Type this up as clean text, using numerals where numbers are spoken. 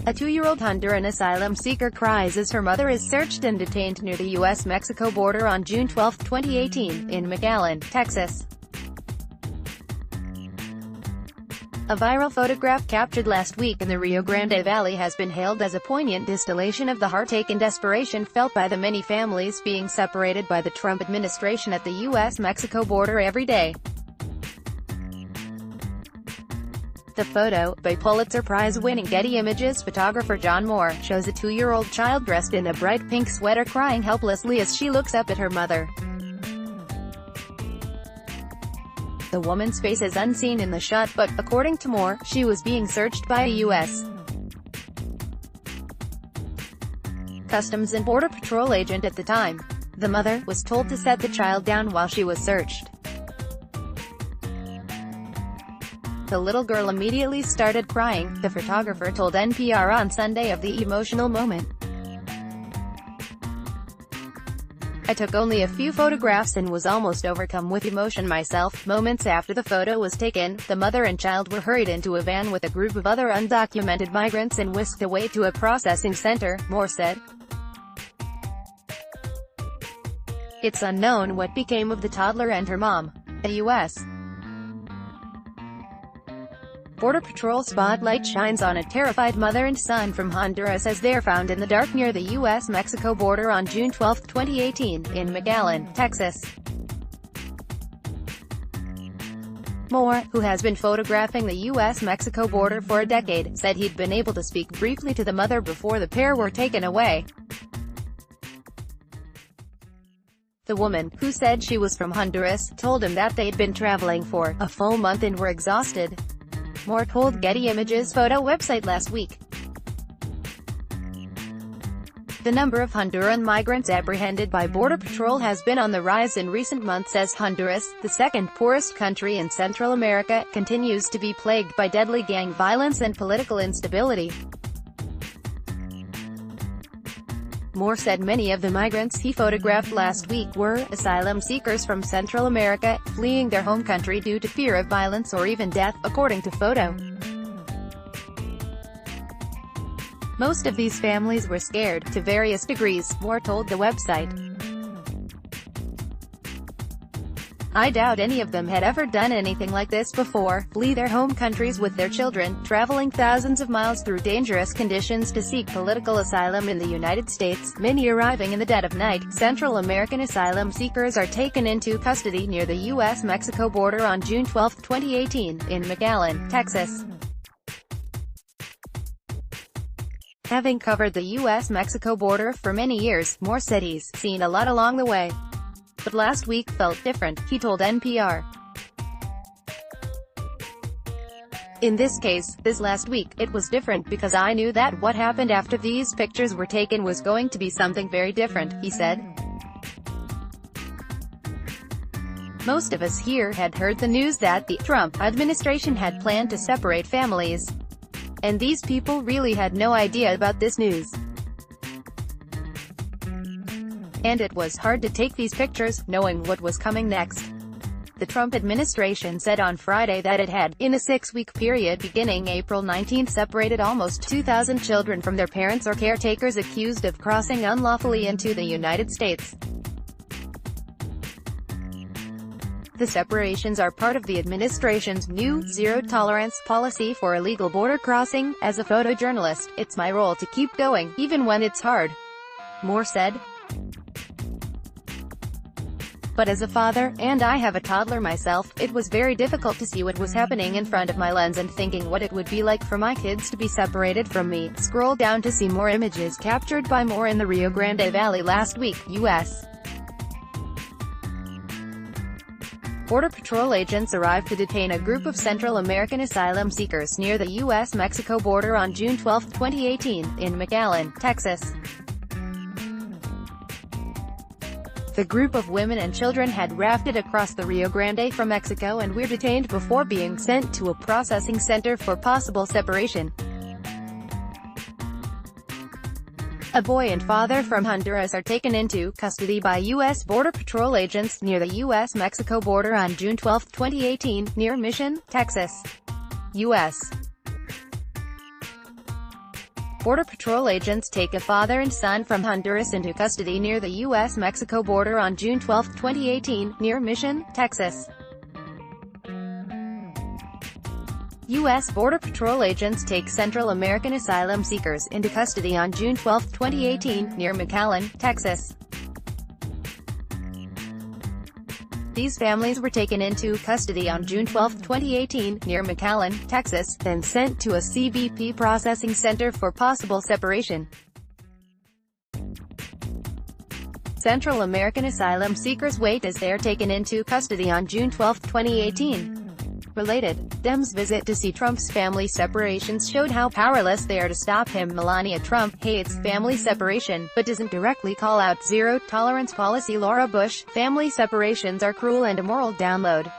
A 2-year-old Honduran asylum seeker cries as her mother is searched and detained near the U.S.-Mexico border on June 12, 2018, in McAllen, Texas. A viral photograph captured last week in the Rio Grande Valley has been hailed as a poignant distillation of the heartache and desperation felt by the many families being separated by the Trump administration at the U.S.-Mexico border every day. The photo, by Pulitzer Prize-winning Getty Images photographer John Moore, shows a 2-year-old child dressed in a bright pink sweater crying helplessly as she looks up at her mother. The woman's face is unseen in the shot, but, according to Moore, she was being searched by a U.S. Customs and Border Patrol agent at the time. The mother was told to set the child down while she was searched. The little girl immediately started crying, the photographer told NPR on Sunday of the emotional moment. "I took only a few photographs and was almost overcome with emotion myself." Moments after the photo was taken, the mother and child were hurried into a van with a group of other undocumented migrants and whisked away to a processing center, Moore said. It's unknown what became of the toddler and her mom. A U.S. Border Patrol spotlight shines on a terrified mother and son from Honduras as they're found in the dark near the U.S.-Mexico border on June 12, 2018, in McAllen, Texas. Moore, who has been photographing the U.S.-Mexico border for a decade, said he'd been able to speak briefly to the mother before the pair were taken away. The woman, who said she was from Honduras, told him that they'd been traveling for a full month and were exhausted. Moore told Getty Images photo website last week. The number of Honduran migrants apprehended by Border Patrol has been on the rise in recent months as Honduras, the second poorest country in Central America, continues to be plagued by deadly gang violence and political instability. Moore said many of the migrants he photographed last week were asylum seekers from Central America, fleeing their home country due to fear of violence or even death, according to photo. Most of these families were scared, to various degrees, Moore told the website. I doubt any of them had ever done anything like this before, flee their home countries with their children, traveling thousands of miles through dangerous conditions to seek political asylum in the United States, many arriving in the dead of night. Central American asylum seekers are taken into custody near the U.S.-Mexico border on June 12, 2018, in McAllen, Texas. Having covered the U.S.-Mexico border for many years, Moore said he's seen a lot along the way. But last week felt different, he told NPR. In this case, this last week, it was different because I knew that what happened after these pictures were taken was going to be something very different, he said. Most of us here had heard the news that the Trump administration had planned to separate families. And these people really had no idea about this news. And it was hard to take these pictures, knowing what was coming next. The Trump administration said on Friday that it had, in a 6-week period beginning April 19, separated almost 2,000 children from their parents or caretakers accused of crossing unlawfully into the United States. The separations are part of the administration's new zero-tolerance policy for illegal border crossing. As a photojournalist, it's my role to keep going, even when it's hard, Moore said. But as a father, and I have a toddler myself, it was very difficult to see what was happening in front of my lens and thinking what it would be like for my kids to be separated from me. Scroll down to see more images captured by Moore in the Rio Grande Valley last week, U.S. Border Patrol agents arrived to detain a group of Central American asylum seekers near the U.S.-Mexico border on June 12, 2018, in McAllen, Texas. The group of women and children had rafted across the Rio Grande from Mexico and were detained before being sent to a processing center for possible separation. A boy and father from Honduras are taken into custody by U.S. Border Patrol agents near the U.S.-Mexico border on June 12, 2018, near Mission, Texas, U.S. Border Patrol agents take a father and son from Honduras into custody near the U.S.-Mexico border on June 12, 2018, near Mission, Texas. U.S. Border Patrol agents take Central American asylum seekers into custody on June 12, 2018, near McAllen, Texas. These families were taken into custody on June 12, 2018, near McAllen, Texas, then sent to a CBP processing center for possible separation. Central American asylum seekers wait as they are taken into custody on June 12, 2018. Related, Dems' visit to see Trump's family separations showed how powerless they are to stop him. Melania Trump hates family separation, but doesn't directly call out zero-tolerance policy. Laura Bush, family separations are cruel and immoral. Download.